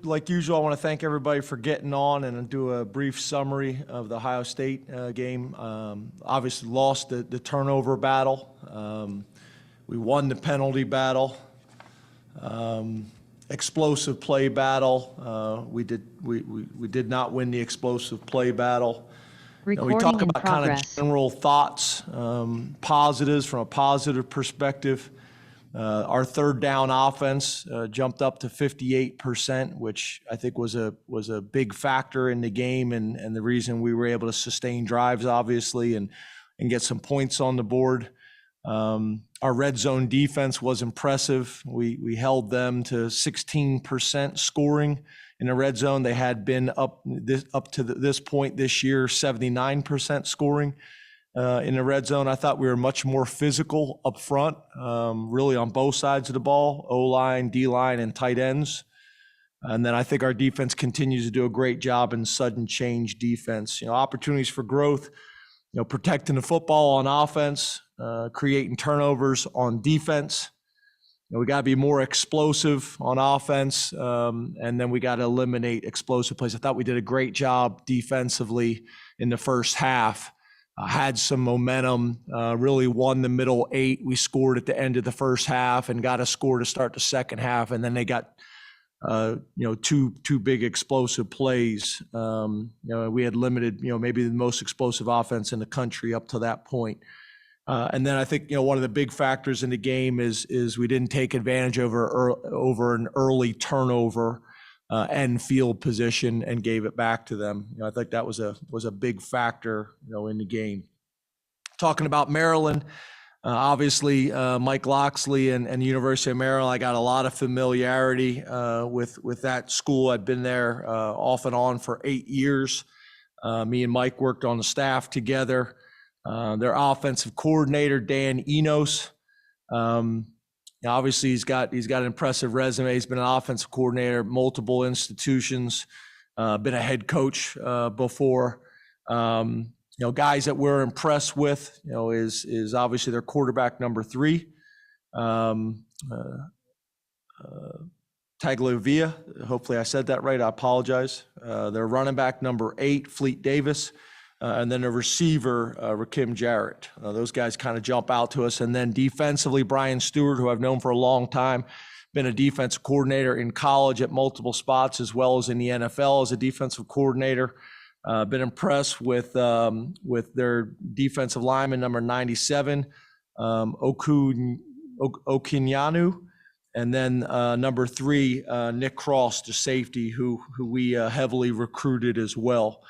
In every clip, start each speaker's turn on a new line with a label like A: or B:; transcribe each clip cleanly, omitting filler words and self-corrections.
A: Like usual, I want to thank everybody for getting on and do a brief summary of the Ohio State game. Obviously lost the turnover battle. We won the penalty battle. Explosive play battle. We did not win the explosive play battle. We talk about kind of general thoughts, positives from a positive perspective. Our third down offense jumped up to 58%, which I think was a big factor in the game and the reason we were able to sustain drives, obviously, and get some points on the board. Our red zone defense was impressive. We held them to 16% scoring in the red zone. They had been up to this point this year, 79% scoring. In the red zone, I thought we were much more physical up front, really on both sides of the ball, O-line, D-line, and tight ends. And then I think our defense continues to do a great job in sudden change defense. Opportunities for growth, protecting the football on offense, creating turnovers on defense. We got to be more explosive on offense, and then we got to eliminate explosive plays. I thought we did a great job defensively in the first half. Had some momentum, really won the middle 8. We scored at the end of the first half and got a score to start the second half. And then they got, two big explosive plays. We had limited, maybe the most explosive offense in the country up to that point. And then I think, one of the big factors in the game is we didn't take advantage over an early turnover and field position and gave it back to them. I think that was a big factor, in the game. Talking about Maryland, obviously Mike Loxley and the University of Maryland, I got a lot of familiarity with that school. I'd been there off and on for 8 years. Me and Mike worked on the staff together. Their offensive coordinator, Dan Enos, obviously he's got an impressive resume. He's been an offensive coordinator at multiple institutions, been a head coach before. Guys that we're impressed with, is obviously their quarterback number 3, Tagliavia. Hopefully I said that right. I apologize. Their running back number 8, Fleet Davis. And then a receiver, Rakim Jarrett. Those guys kind of jump out to us. And then defensively, Brian Stewart, who I've known for a long time, been a defensive coordinator in college at multiple spots, as well as in the NFL as a defensive coordinator. Been impressed with their defensive lineman, number 97, Okinyanu. And then number 3, Nick Cross, the safety, who we heavily recruited as well.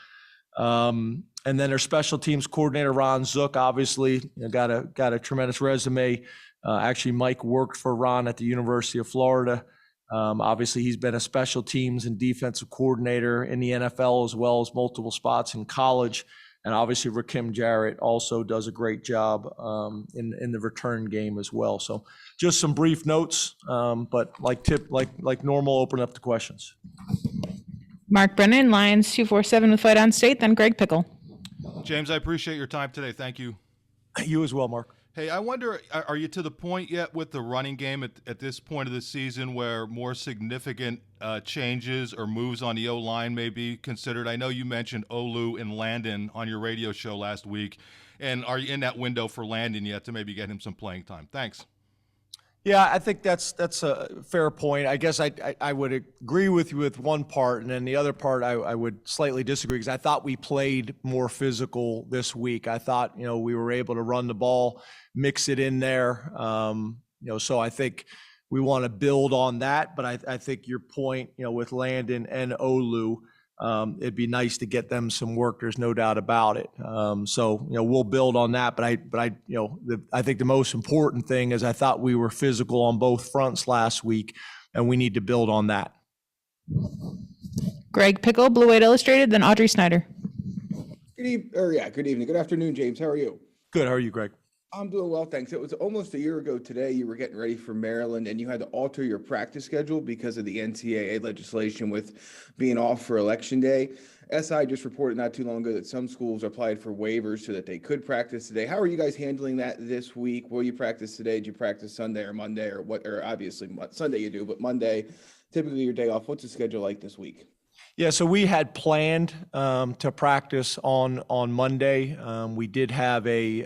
A: And then their special teams coordinator, Ron Zook, obviously got a tremendous resume. Actually, Mike worked for Ron at the University of Florida. Obviously, he's been a special teams and defensive coordinator in the NFL as well as multiple spots in college. And obviously, Rakim Jarrett also does a great job in the return game as well. So just some brief notes, but like normal, open up to questions.
B: Mark Brennan, Lions 247 with Fight on State, then Greg Pickle.
C: James, I appreciate your time today. Thank you.
A: You as well, Mark.
C: Hey, I wonder, are you to the point yet with the running game at this point of the season where more significant changes or moves on the O-line may be considered? I know you mentioned Olu and Landon on your radio show last week. And are you in that window for Landon yet to maybe get him some playing time? Thanks.
A: Yeah, I think that's a fair point. I guess I would agree with you with one part, and then the other part I would slightly disagree because I thought we played more physical this week. I thought, we were able to run the ball, mix it in there. So I think we want to build on that. But I think your point, with Landon and Olu, it'd be nice to get them some work. There's no doubt about it. So we'll build on that. But I think the most important thing is I thought we were physical on both fronts last week, and we need to build on that.
B: Greg Pickle, Blue White Illustrated, then Audrey Snyder.
D: Good evening. Good afternoon, James. How are you?
A: Good. How are you, Greg?
D: I'm doing well, thanks. It was almost a year ago today. You were getting ready for Maryland, and you had to alter your practice schedule because of the NCAA legislation with being off for Election Day. SI just reported not too long ago that some schools applied for waivers so that they could practice today. How are you guys handling that this week? Will you practice today? Did you practice Sunday or Monday or what? Or obviously Sunday you do, but Monday. typically your day off. What's the schedule like this week?
A: Yeah, so we had planned to practice on Monday. We did have a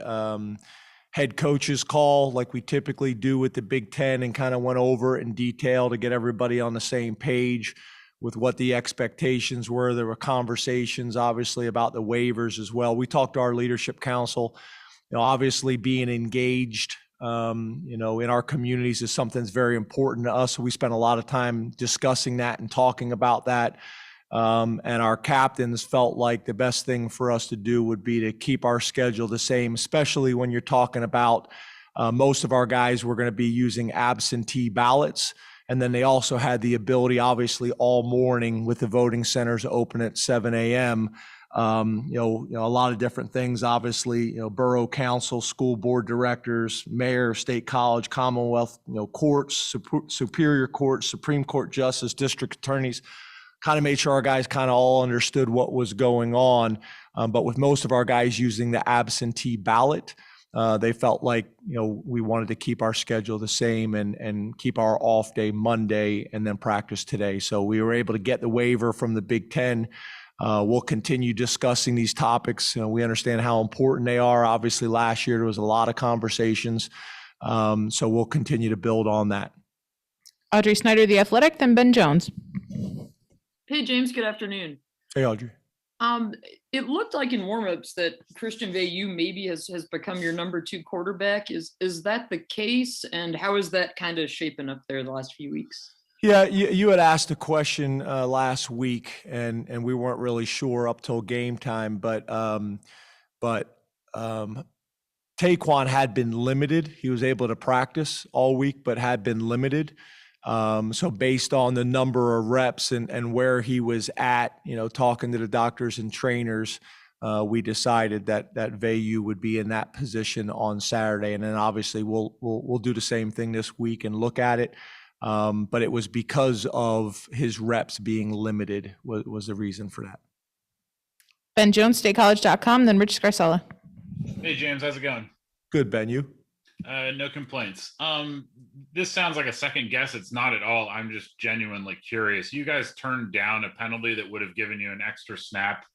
A: head coaches call like we typically do with the Big Ten, and kind of went over it in detail to get everybody on the same page with what the expectations were. There were conversations, obviously, about the waivers as well. We talked to our leadership council. Obviously being engaged, in our communities is something that's very important to us. So we spent a lot of time discussing that and talking about that. And our captains felt like the best thing for us to do would be to keep our schedule the same, especially when you're talking about most of our guys were going to be using absentee ballots. And then they also had the ability, obviously, all morning with the voting centers open at 7 a.m. A lot of different things, obviously, borough council, school board directors, mayor, state college, commonwealth, courts, superior courts, Supreme Court justice, district attorneys, kind of made sure our guys kind of all understood what was going on. But with most of our guys using the absentee ballot, they felt like, we wanted to keep our schedule the same and keep our off day Monday and then practice today. So we were able to get the waiver from the Big Ten. We'll continue discussing these topics. We understand how important they are. Obviously, last year there was a lot of conversations. So we'll continue to build on that.
B: Audrey Snyder, The Athletic, then Ben Jones.
E: Hey, James, good afternoon.
A: Hey, Audrey.
E: It looked like in warmups that Christian Veilleux maybe has become your number 2 quarterback. Is that the case? And how is that kind of shaping up there the last few weeks?
A: Yeah, you had asked a question last week, and we weren't really sure up till game time, but Taquan had been limited. He was able to practice all week, but had been limited. So based on the number of reps and where he was at, talking to the doctors and trainers, we decided that Veilleux would be in that position on Saturday. And then obviously we'll do the same thing this week and look at it. But it was because of his reps being limited was the reason for that.
B: Ben Jones, statecollege.com, then Rich Scarcella.
F: Hey, James, how's it going?
A: Good, Ben, you?
F: No complaints. This sounds like a second guess. It's not at all. I'm just genuinely curious. You guys turned down a penalty that would have given you an extra snap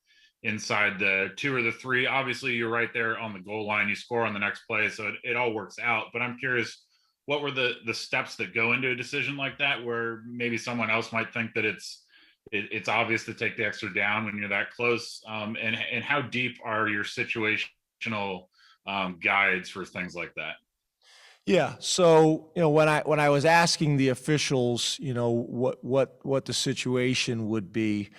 F: inside the 2 or the 3. Obviously, you're right there on the goal line. You score on the next play, so it all works out. But I'm curious, what were the steps that go into a decision like that, where maybe someone else might think that it's obvious to take the extra down when you're that close? And how deep are your situational guides for things like that?
A: Yeah. So, when I was asking the officials, what the situation would be,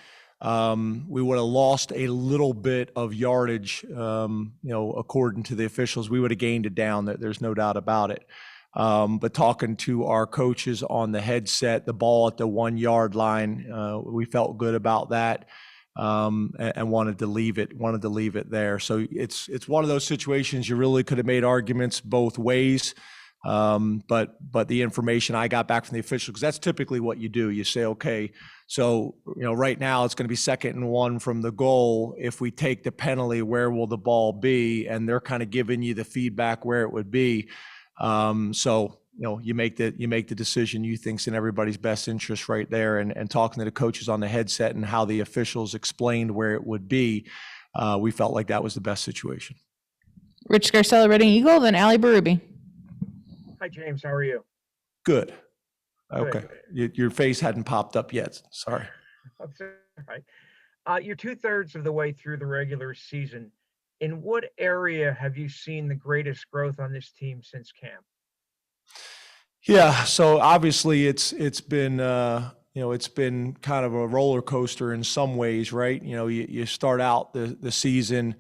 A: we would have lost a little bit of yardage, according to the officials. We would have gained it down. There's no doubt about it. But talking to our coaches on the headset, the ball at the 1 yard line, we felt good about that. And wanted to leave it there. So it's one of those situations you really could have made arguments both ways. But the information I got back from the official, because that's typically what you do. You say, okay, so, right now it's going to be 2nd and 1 from the goal. If we take the penalty, where will the ball be? And they're kind of giving you the feedback where it would be. So, you make the decision you think's in everybody's best interest right there. And talking to the coaches on the headset and how the officials explained where it would be, we felt like that was the best situation.
B: Rich Scarcella, Reading Eagle, then Allie Berube.
G: Hi, James. How are you?
A: Good.
G: Good.
A: Okay. Your face hadn't popped up yet. Sorry.
G: That's all right. You're 2/3 of the way through the regular season. In what area have you seen the greatest growth on this team since camp?
A: Yeah. So obviously it's been, it's been kind of a roller coaster in some ways, right? You start out the season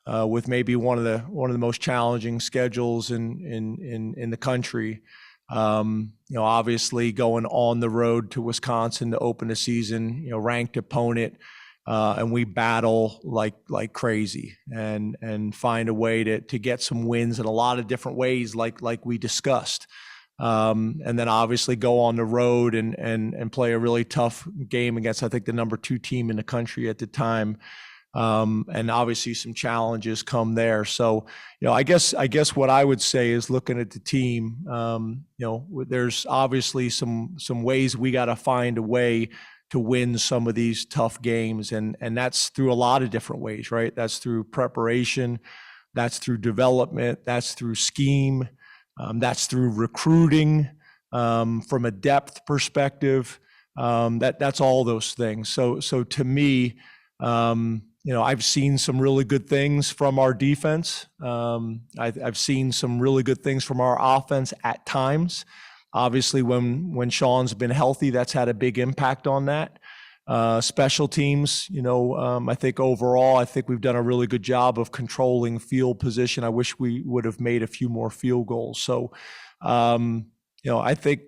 A: with maybe one of the most challenging schedules in the country. Obviously going on the road to Wisconsin to open the season, ranked opponent, and we battle like crazy and find a way to get some wins in a lot of different ways, like we discussed. And then obviously go on the road and play a really tough game against, I think, the number 2 team in the country at the time. And obviously some challenges come there. So, I guess what I would say is looking at the team, there's obviously some ways we got to find a way to win some of these tough games. And that's through a lot of different ways, right? That's through preparation, that's through development, that's through scheme, that's through recruiting, from a depth perspective. That's all those things. So to me, I've seen some really good things from our defense. I've seen some really good things from our offense at times. Obviously, when Sean's been healthy, that's had a big impact on that. Special teams, I think overall, we've done a really good job of controlling field position. I wish we would have made a few more field goals. So, I think,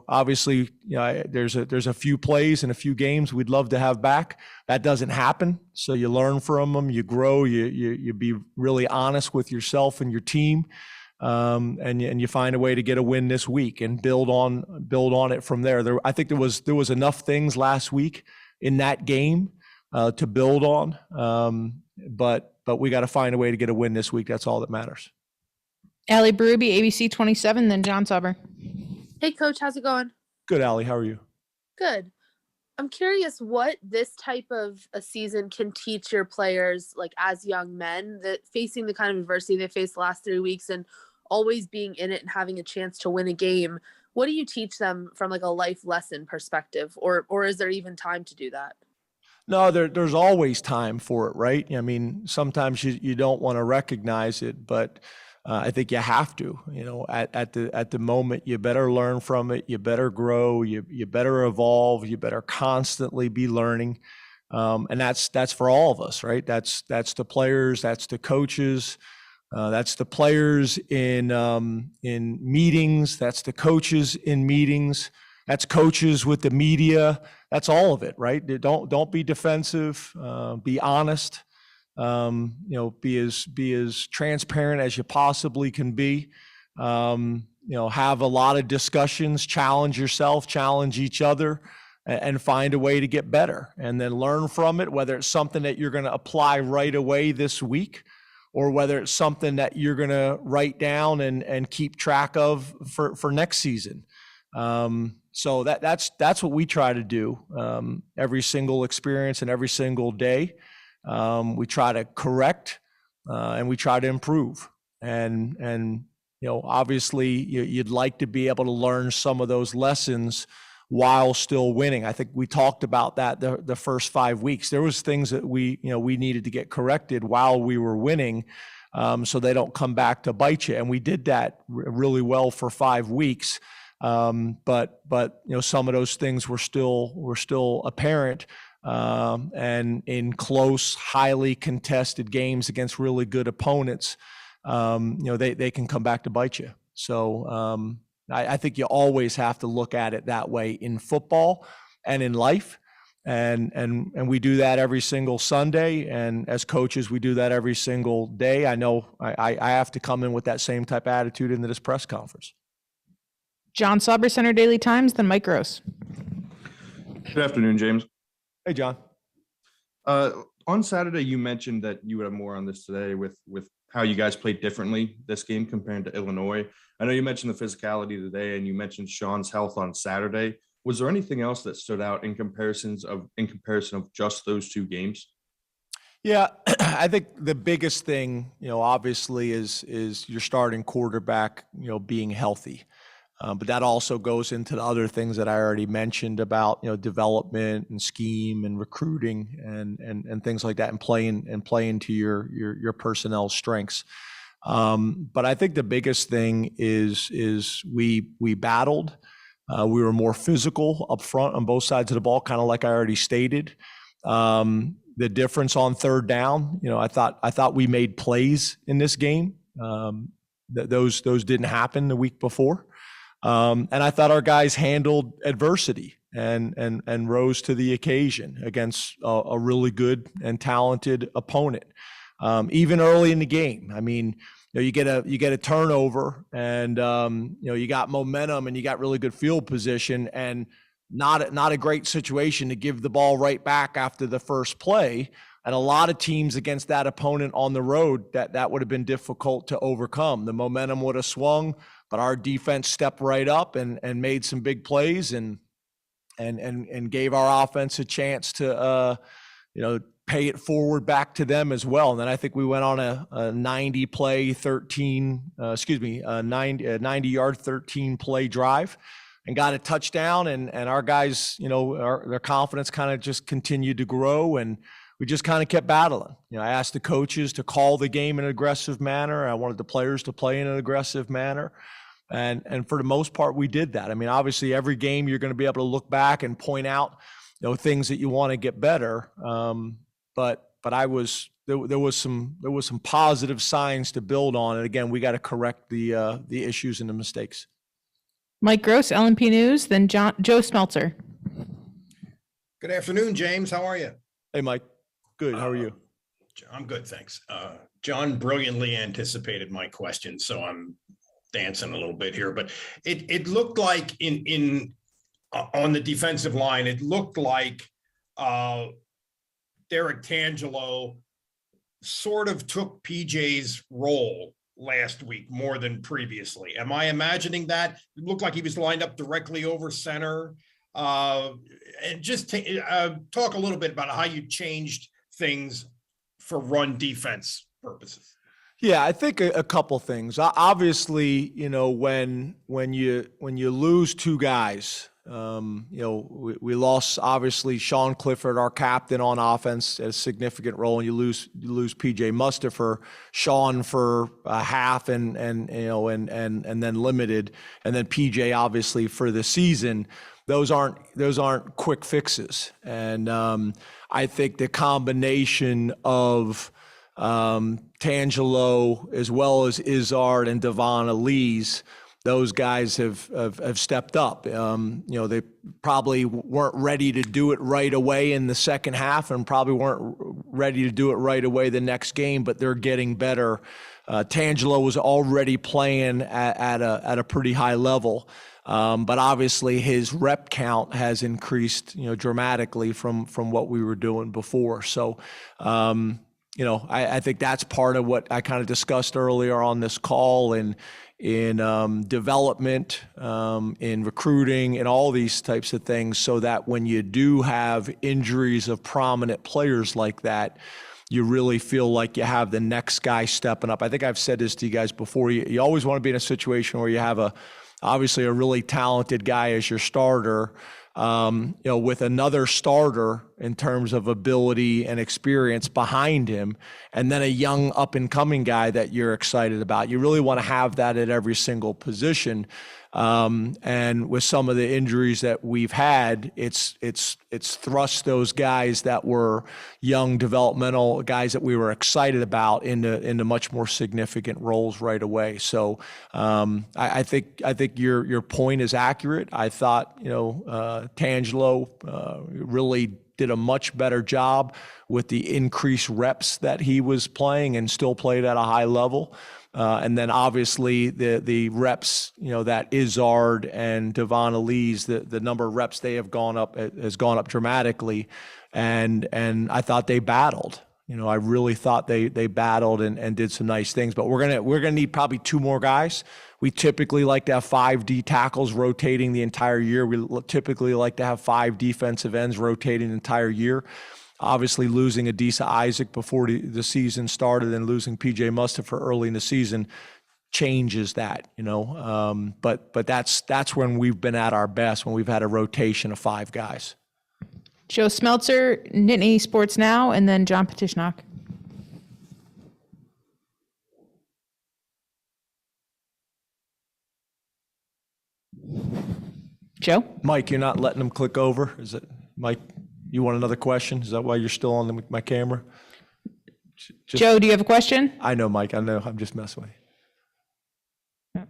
A: obviously, there's a few plays and a few games we'd love to have back. That doesn't happen. So you learn from them, you grow, you be really honest with yourself and your team. And you find a way to get a win this week and build on it from there. I think there was enough things last week in that game to build on. But we got to find a way to get a win this week. That's all that matters.
B: Allie Berube, ABC 27, then John Sauber.
H: Hey, Coach, how's it going?
A: Good, Allie. How are you?
H: Good. I'm curious what this type of a season can teach your players, like as young men, that facing the kind of adversity they faced the last 3 weeks and always being in it and having a chance to win a game. What do you teach them from like a life lesson perspective, or is there even time to do that?
A: No, there's always time for it, right? I mean, sometimes you don't want to recognize it, but I think you have to, at the moment, you better learn from it. You better grow, you better evolve, you better constantly be learning. And that's for all of us, right? That's the players, that's the coaches, that's the players in meetings, that's the coaches in meetings, that's coaches with the media, that's all of it, right? Don't be defensive, be honest. Be as transparent as you possibly can be. Have a lot of discussions, challenge yourself, challenge each other, and find a way to get better. And then learn from it, whether it's something that you're going to apply right away this week, or whether it's something that you're going to write down and keep track of for next season. So that's what we try to do every single experience and every single day. We try to correct and we try to improve. And obviously you'd like to be able to learn some of those lessons while still winning. I think we talked about that the first 5 weeks. There was things that we needed to get corrected while we were winning, so they don't come back to bite you. And we did that really well for 5 weeks. But some of those things were still apparent. And in close, highly contested games against really good opponents, they can come back to bite you. So I think you always have to look at it that way in football and in life. And we do that every single Sunday. And as coaches, we do that every single day. I know I have to come in with that same type of attitude into this press conference.
B: John Sauber, Center Daily Times, then Mike Gross.
I: Good afternoon, James.
A: Hey, John.
I: On Saturday, you mentioned that you would have more on this today with how you guys played differently this game compared to Illinois. I know you mentioned the physicality today, and you mentioned Sean's health on Saturday. Was there anything else that stood out in comparison of just those two games?
A: Yeah, I think the biggest thing, obviously is your starting quarterback, being healthy. But that also goes into the other things that I already mentioned about, development and scheme and recruiting and things like that, and playing to your personnel strengths. But I think the biggest thing is we battled. We were more physical up front on both sides of the ball, kind of like I already stated. The difference on third down, I thought we made plays in this game. Those didn't happen the week before. And I thought our guys handled adversity and rose to the occasion against a really good and talented opponent. Even early in the game, I mean, you get a turnover and you got momentum and you got really good field position and not a great situation to give the ball right back after the first play. And a lot of teams against that opponent on the road, that would have been difficult to overcome. The momentum would have swung, but our defense stepped right up and made some big plays and gave our offense a chance to, pay it forward back to them as well. And then I think we went on a 90-yard, 13-play drive and got a touchdown. And our guys, their confidence kind of just continued to grow, and we just kind of kept battling. I asked the coaches to call the game in an aggressive manner. I wanted the players to play in an aggressive manner. And for the most part, we did that. I mean, obviously every game you're going to be able to look back and point out, things that you want to get better. But there was some positive signs to build on. And again, we got to correct the issues and the mistakes.
B: Mike Gross, LNP News, then Joe Smeltzer.
J: Good afternoon, James. How are you?
A: Hey, Mike. Good. How are you?
J: I'm good, thanks. John brilliantly anticipated my question, so I'm dancing a little bit here. But it looked like on the defensive line, it looked like Derek Tangelo sort of took PJ's role last week more than previously. Am I imagining that? It looked like he was lined up directly over center. And just talk a little bit about how you changed things for run defense purposes.
A: Yeah, I think a couple things. Obviously, when you lose two guys, we lost obviously Sean Clifford, our captain on offense, a significant role, and you lose PJ Muster for Sean for a half and then limited, and then PJ obviously for the season. Those aren't quick fixes, and I think the combination of Tangelo as well as Izzard and Devon Elise, those guys have stepped up. They probably weren't ready to do it right away in the second half, and probably weren't ready to do it right away the next game, but they're getting better. Tangelo was already playing at a pretty high level. But obviously his rep count has increased, dramatically from what we were doing before. So, I think that's part of what I kind of discussed earlier on this call, in development, in recruiting, and all these types of things, so that when you do have injuries of prominent players like that, you really feel like you have the next guy stepping up. I think I've said this to you guys before. You always want to be in a situation where you have obviously a really talented guy as your starter, with another starter in terms of ability and experience behind him, and then a young up and coming guy that you're excited about. You really want to have that at every single position. And with some of the injuries that we've had, it's thrust those guys that were young developmental guys that we were excited about into much more significant roles right away. So I think your point is accurate. I thought Tangelo really did a much better job with the increased reps that he was playing, and still played at a high level. And then obviously the reps, that Izzard and Devon Elise, the number of reps they have gone up has gone up dramatically. And I thought they battled. I really thought they battled and did some nice things. But we're gonna need probably two more guys. We typically like to have 5 D tackles rotating the entire year. We typically like to have 5 defensive ends rotating the entire year. Obviously, losing Adisa Isaac before the season started and losing PJ Muster for early in the season changes that, But that's when we've been at our best, when we've had a rotation of 5 guys.
B: Joe Smeltzer, Nittany Sports Now, and then John Petishnock. Joe?
A: Mike, you're not letting them click over? Is it, Mike, you want another question? Is that why you're still on my camera?
B: Joe, do you have a question?
A: I know, Mike. I know. I'm just messing with you.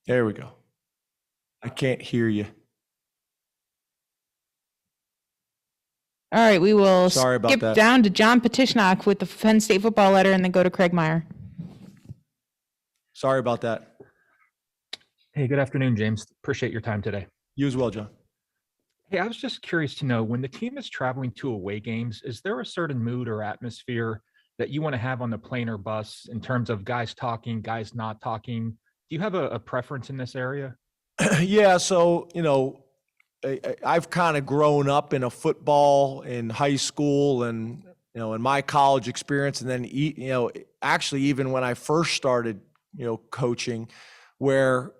A: There we go. I can't hear you.
B: All right, we will
A: Sorry about
B: skip
A: that.
B: down to John Petishnock with the Penn State football letter, and then go to Craig Meyer.
A: Sorry about that.
K: Hey, good afternoon, James. Appreciate your time today.
A: You as well, John.
K: Hey, I was just curious to know, when the team is traveling to away games, is there a certain mood or atmosphere that you want to have on the plane or bus in terms of guys talking, guys not talking? Do you have a preference in this area?
A: Yeah, so, I've kind of grown up in a football in high school and, in my college experience. And then, actually, even when I first started, coaching, where,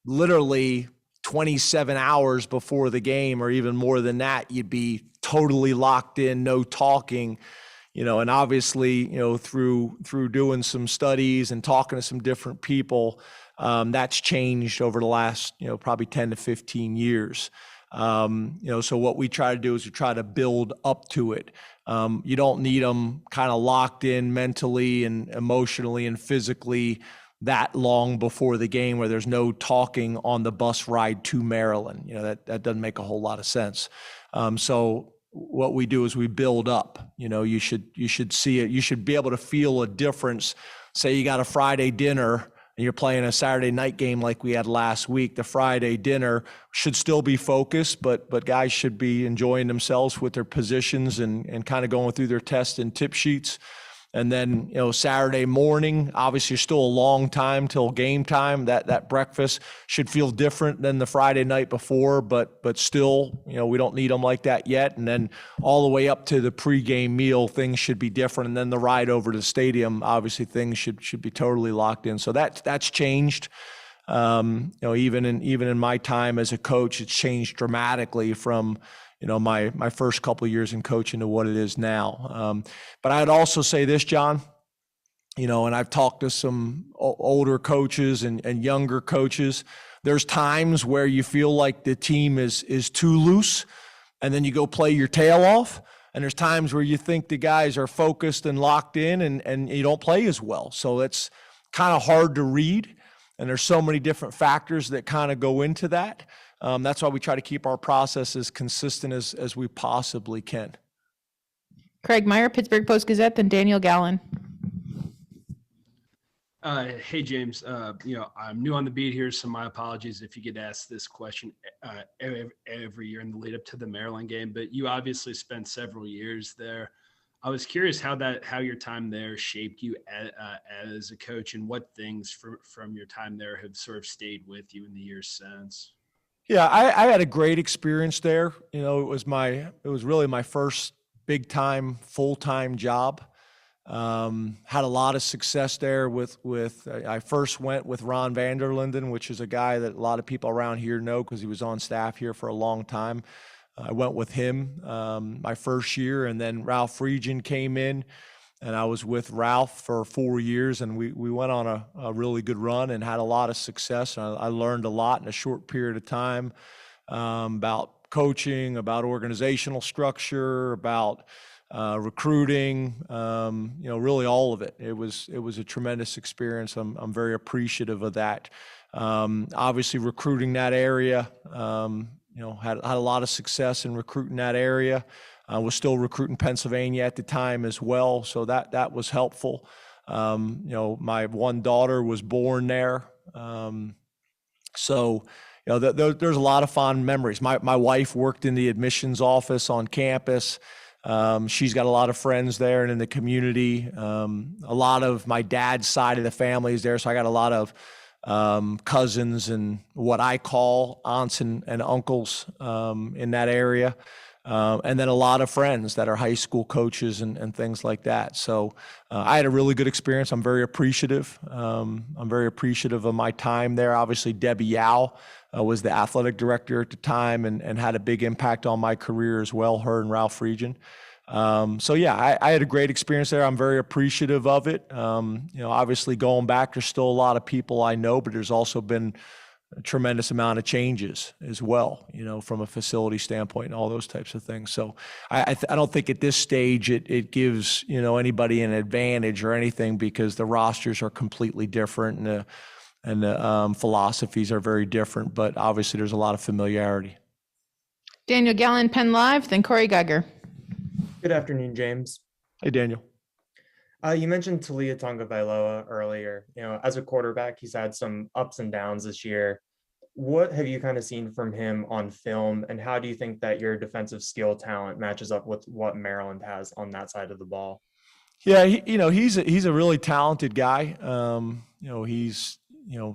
A: literally 27 hours before the game or even more than that, you'd be totally locked in, no talking, and obviously, through doing some studies and talking to some different people, that's changed over the last, probably 10 to 15 years. So what we try to do is we try to build up to it. You don't need them kind of locked in mentally and emotionally and physically that long before the game where there's no talking on the bus ride to Maryland. That doesn't make a whole lot of sense. So what we do is we build up. You should see it. You should be able to feel a difference. Say you got a Friday dinner and you're playing a Saturday night game like we had last week. The Friday dinner should still be focused, but guys should be enjoying themselves with their positions and kind of going through their test and tip sheets. And then, Saturday morning, obviously still a long time till game time. That breakfast should feel different than the Friday night before, but still, we don't need them like that yet. And then all the way up to the pregame meal, things should be different. And then the ride over to the stadium, obviously things should be totally locked in. So that's changed. Even in my time as a coach, it's changed dramatically from my first couple of years in coaching to what it is now. But I'd also say this, John, and I've talked to some older coaches and younger coaches. There's times where you feel like the team is too loose, and then you go play your tail off. And there's times where you think the guys are focused and locked in and you don't play as well. So it's kind of hard to read. And there's so many different factors that kind of go into that. That's why we try to keep our process as consistent as we possibly can.
B: Craig Meyer, Pittsburgh Post-Gazette, then Daniel Gallen.
L: Hey, James. I'm new on the beat here, so my apologies if you get asked this question every year in the lead up to the Maryland game, but you obviously spent several years there. I was curious how your time there shaped you as a coach, and what things from your time there have sort of stayed with you in the years since.
A: Yeah, I had a great experience there. It was really my first big time, full-time job. Had a lot of success there I first went with Ron Vanderlinden, which is a guy that a lot of people around here know because he was on staff here for a long time. I went with him my first year, and then Ralph Friedgen came in, and I was with Ralph for 4 years, and we went on a really good run and had a lot of success. And I learned a lot in a short period of time about coaching, about organizational structure, about recruiting, really all of it. It was a tremendous experience. I'm very appreciative of that. Obviously recruiting that area, had a lot of success in recruiting that area. Was still recruiting Pennsylvania at the time as well. So that was helpful. My one daughter was born there. So there's a lot of fond memories. My wife worked in the admissions office on campus. She's got a lot of friends there and in the community. A lot of my dad's side of the family is there. So I got a lot of cousins and what I call aunts and uncles in that area. And then a lot of friends that are high school coaches and things like that. So I had a really good experience. I'm very appreciative. I'm very appreciative of my time there. Obviously, Debbie Yao was the athletic director at the time and had a big impact on my career as well, her and Ralph Friedgen. So yeah, I had a great experience there. I'm very appreciative of it. Obviously going back, there's still a lot of people I know, but there's also been a tremendous amount of changes as well, from a facility standpoint and all those types of things. So I don't think at this stage it gives, anybody an advantage or anything, because the rosters are completely different and the philosophies are very different, but obviously there's a lot of familiarity.
B: Daniel Gallen, Penn Live, then Corey Geiger.
M: Good afternoon, James.
A: Hey, Daniel.
M: You mentioned Talia Tonga Bailoa earlier. As a quarterback, he's had some ups and downs this year. what have you kind of seen from him on film, and how do you think that your defensive skill talent matches up with what Maryland has on that side of the ball?
A: Yeah, he's a really talented guy. He's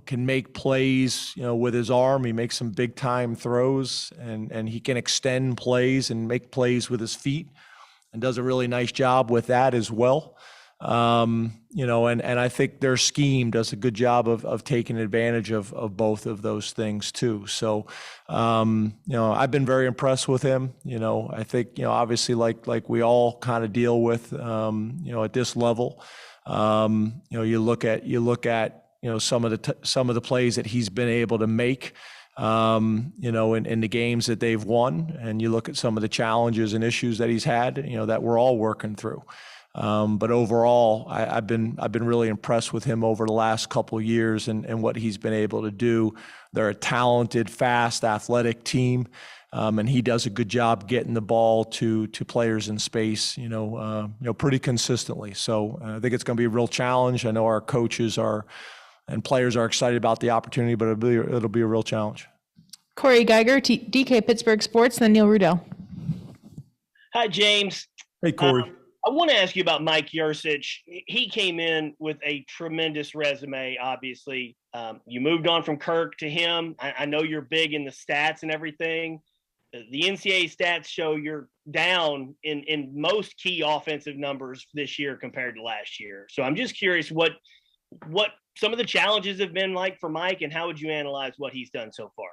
A: can make plays, with his arm. He makes some big time throws, and he can extend plays and make plays with his feet, and does a really nice job with that as well. And I think their scheme does a good job of taking advantage of both of those things too. So, I've been very impressed with him. I think, obviously like we all kind of deal with, at this level, you look at, some of the plays that he's been able to make, in the games that they've won, and you look at some of the challenges and issues that he's had, that we're all working through. But overall, I've been really impressed with him over the last couple of years and what he's been able to do. They're a talented, fast, athletic team, and he does a good job getting the ball to players in space, pretty consistently. So I think it's going to be a real challenge. I know our coaches and players are excited about the opportunity, but it'll be a real challenge.
B: Corey Geiger, DK Pittsburgh Sports, then Neil Rudell.
N: Hi, James.
A: Hey, Corey.
N: I want to ask you about Mike Yurcich. He came in with a tremendous resume, obviously. You moved on from Kirk to him. I know you're big in the stats and everything. The NCAA stats show you're down in most key offensive numbers this year compared to last year. So I'm just curious what some of the challenges have been like for Mike, and how would you analyze what he's done so far?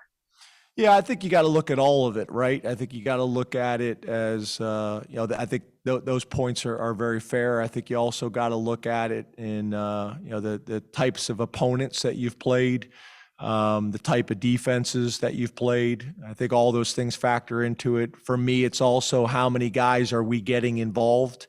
A: Yeah, I think you got to look at all of it, right? I think you got to look at it as, I think those points are very fair. I think you also got to look at it in, the types of opponents that you've played, the type of defenses that you've played. I think all those things factor into it. For me, it's also how many guys are we getting involved?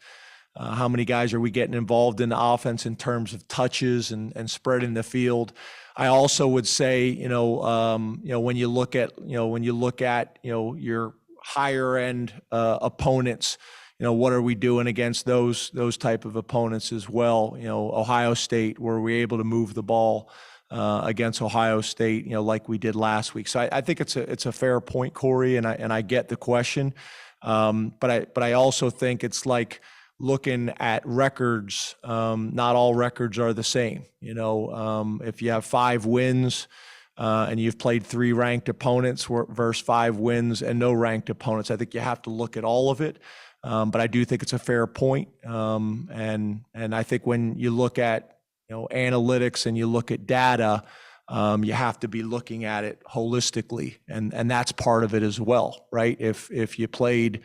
A: How many guys are we getting involved in the offense in terms of touches and spreading the field? I also would say, when you look at your higher end opponents, what are we doing against those type of opponents as well? Ohio State, were we able to move the ball against Ohio State, like we did last week? So I think it's a fair point, Corey, and I get the question, but I also think it's like looking at records. Not all records are the same. If you have 5 wins and you've played 3 ranked opponents versus 5 wins and no ranked opponents, I think you have to look at all of it. But I do think it's a fair point. And I think when you look at analytics and you look at data, you have to be looking at it holistically, and that's part of it as well, right? If you played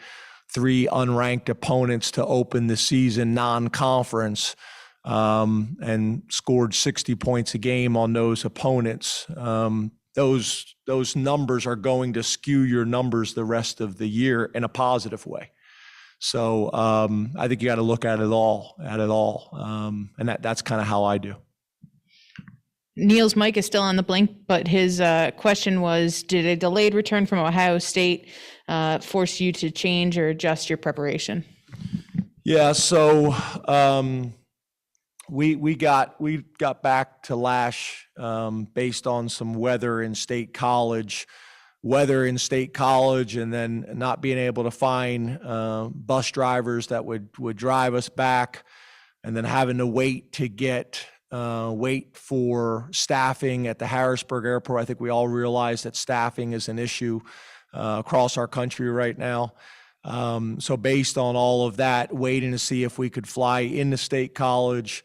A: 3 unranked opponents to open the season non-conference, and scored 60 points a game on those opponents, those numbers are going to skew your numbers the rest of the year in a positive way. So I think you got to look at it all, and that's kind of how I do.
B: Neil's mic is still on the blink, but his question was, did a delayed return from Ohio State force you to change or adjust your preparation?
A: Yeah, so we got back to Lash based on some weather in State College, and then not being able to find bus drivers that would drive us back, and then having to wait for staffing at the Harrisburg airport. I think we all realize that staffing is an issue across our country right now. So based on all of that, waiting to see if we could fly into State College,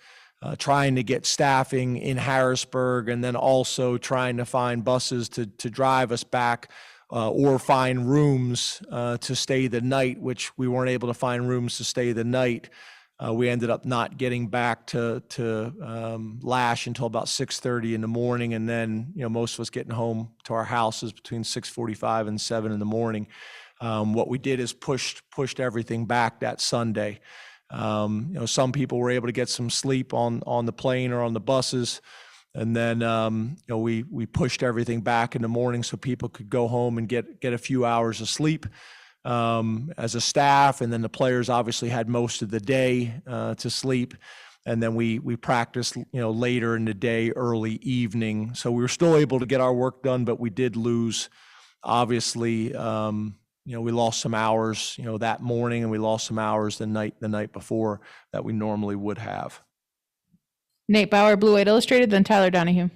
A: trying to get staffing in Harrisburg, and then also trying to find buses to drive us back, or find rooms to stay the night, which we weren't able to find rooms to stay the night. We ended up not getting back to Lash until about 6:30 in the morning, and then most of us getting home to our houses between 6:45 and 7 in the morning. What we did is pushed everything back that Sunday. Some people were able to get some sleep on the plane or on the buses, and then we pushed everything back in the morning so people could go home and get a few hours of sleep as a staff, and then the players obviously had most of the day to sleep. And then we practiced, later in the day, early evening. So we were still able to get our work done, but we did lose, obviously, we lost some hours, that morning, and we lost some hours the night before that we normally would have.
B: Nate Bauer, Blue White Illustrated, then Tyler Donohue.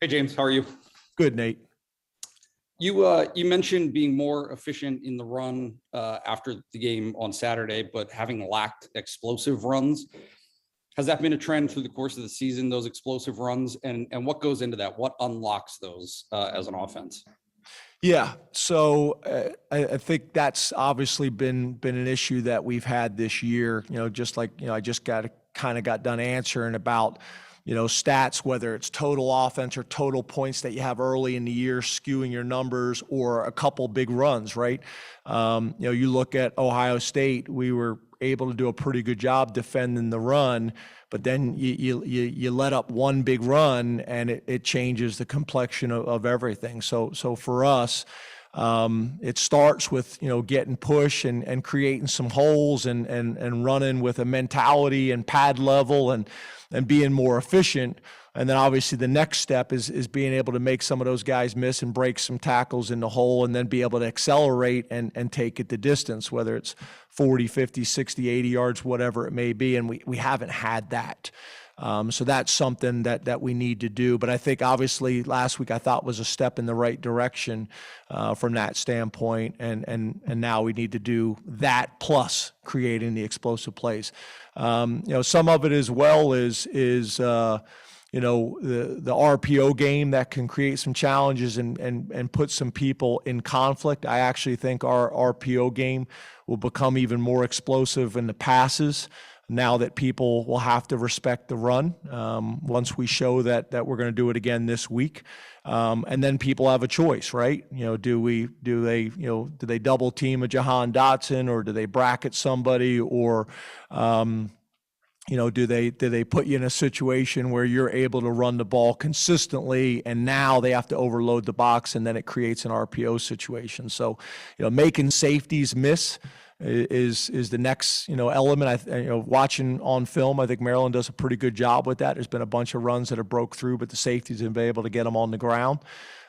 O: Hey, James, how are you?
A: Good, Nate.
O: You mentioned being more efficient in the run after the game on Saturday, but having lacked explosive runs. Has that been a trend through the course of the season, those explosive runs? And what goes into that? What unlocks those as an offense?
A: Yeah, so I think that's obviously been an issue that we've had this year. Just like I just got done answering about stats, whether it's total offense or total points that you have early in the year skewing your numbers, or a couple big runs, right? You look at Ohio State, we were able to do a pretty good job defending the run, but then you let up one big run and it changes the complexion of everything. So for us, it starts with getting push and creating some holes and running with a mentality and pad level and being more efficient. And then obviously the next step is being able to make some of those guys miss and break some tackles in the hole, and then be able to accelerate and take it the distance, whether it's 40, 50, 60, 80 yards, whatever it may be. And we haven't had that. So that's something that we need to do. But I think obviously last week I thought was a step in the right direction from that standpoint. And now we need to do that plus creating the explosive plays. Some of it as well is the RPO game that can create some challenges and put some people in conflict. I actually think our RPO game will become even more explosive in the passes now that people will have to respect the run once we show that we're going to do it again this week. And then people have a choice, right? Do they double team a Jahan Dotson, or do they bracket somebody, or do they put you in a situation where you're able to run the ball consistently, and now they have to overload the box, and then it creates an RPO situation. So, making safeties miss is the next element. Watching on film, I think Maryland does a pretty good job with that. There's been a bunch of runs that have broke through, but the safeties have been able to get them on the ground.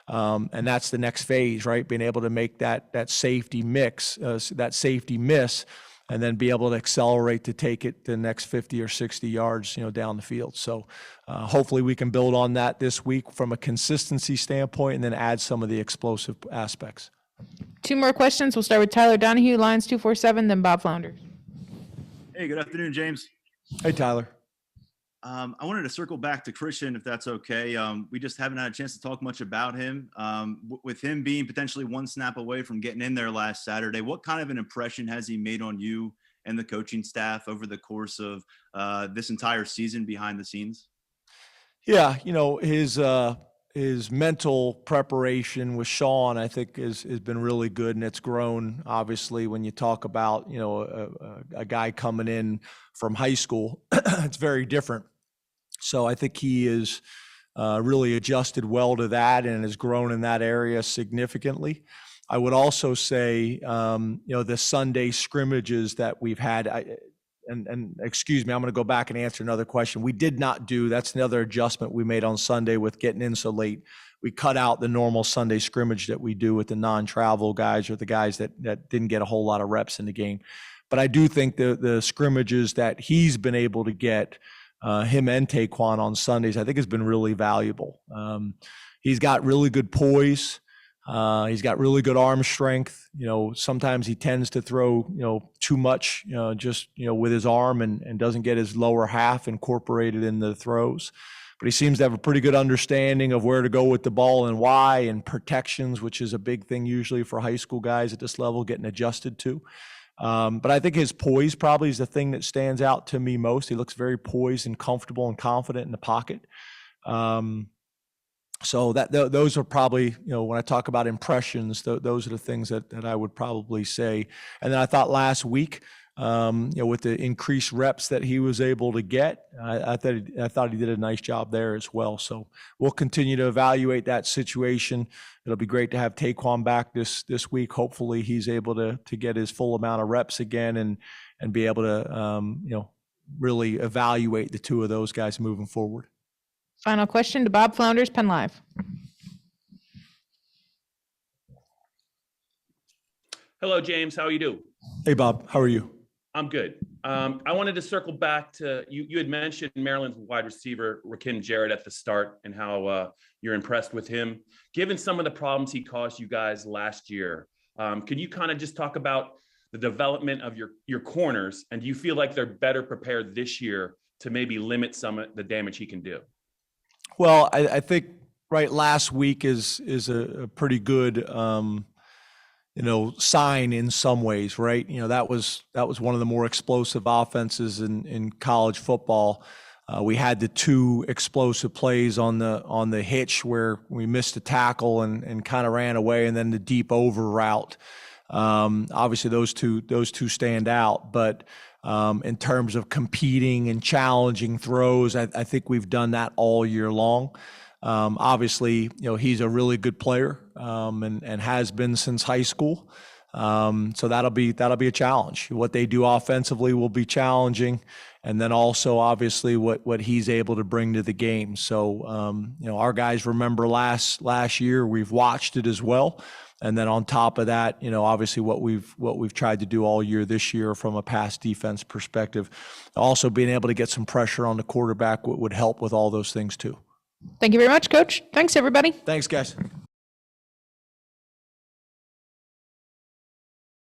A: And that's the next phase, right? Being able to make that safety mix, that safety miss, and then be able to accelerate to take it the next 50 or 60 yards, down the field. So hopefully we can build on that this week from a consistency standpoint, and then add some of the explosive aspects.
B: Two more questions. We'll start with Tyler Donohue, Lions 247, then Bob Flounder.
P: Hey, good afternoon, James.
A: Hey, Tyler.
P: I wanted to circle back to Christian, if that's okay. We just haven't had a chance to talk much about him. With him being potentially one snap away from getting in there last Saturday, what kind of an impression has he made on you and the coaching staff over the course of this entire season behind the scenes?
A: Yeah, his mental preparation with Sean, I think, has been really good, and it's grown. Obviously, when you talk about a guy coming in from high school, it's very different. So I think he is really adjusted well to that and has grown in that area significantly. I would also say, the Sunday scrimmages that we've had. And excuse me, I'm going to go back and answer another question. We did not do, that's another adjustment we made on Sunday with getting in so late. We cut out the normal Sunday scrimmage that we do with the non-travel guys, or the guys that didn't get a whole lot of reps in the game. But I do think the scrimmages that he's been able to get, him and Taquan on Sundays, I think has been really valuable. He's got really good poise. He's got really good arm strength. Sometimes he tends to throw, too much, with his arm and doesn't get his lower half incorporated in the throws. But he seems to have a pretty good understanding of where to go with the ball and why, and protections, which is a big thing usually for high school guys at this level, getting adjusted to. But I think his poise probably is the thing that stands out to me most. He looks very poised and comfortable and confident in the pocket. So those are probably, when I talk about impressions, those are the things that I would probably say. And then I thought last week, with the increased reps that he was able to get, I thought he did a nice job there as well. So we'll continue to evaluate that situation. It'll be great to have Taquan back this week. Hopefully he's able to get his full amount of reps again and be able to, really evaluate the two of those guys moving forward.
B: Final question to Bob Flounders, Penn Live.
Q: Hello, James. How are you doing?
A: Hey, Bob. How are you?
Q: I'm good. I wanted to circle back to you had mentioned Maryland's wide receiver, Rakim Jarrett, at the start and how you're impressed with him. Given some of the problems he caused you guys last year, can you kind of just talk about the development of your corners, and do you feel like they're better prepared this year to maybe limit some of the damage he can do?
A: Well, I think last week is a pretty good sign in some ways, right? That was one of the more explosive offenses in college football. We had the two explosive plays on the hitch where we missed a tackle and kind of ran away, and then the deep over route. Obviously those two stand out, but in terms of competing and challenging throws, I think we've done that all year long. Obviously, he's a really good player, and has been since high school. So that'll be a challenge. What they do offensively will be challenging. And then also obviously what he's able to bring to the game. So, our guys remember last year, we've watched it as well. And then on top of that, obviously what we've tried to do all year this year from a pass defense perspective, also being able to get some pressure on the quarterback would help with all those things too.
B: Thank you very much, Coach. Thanks, everybody.
A: Thanks, guys.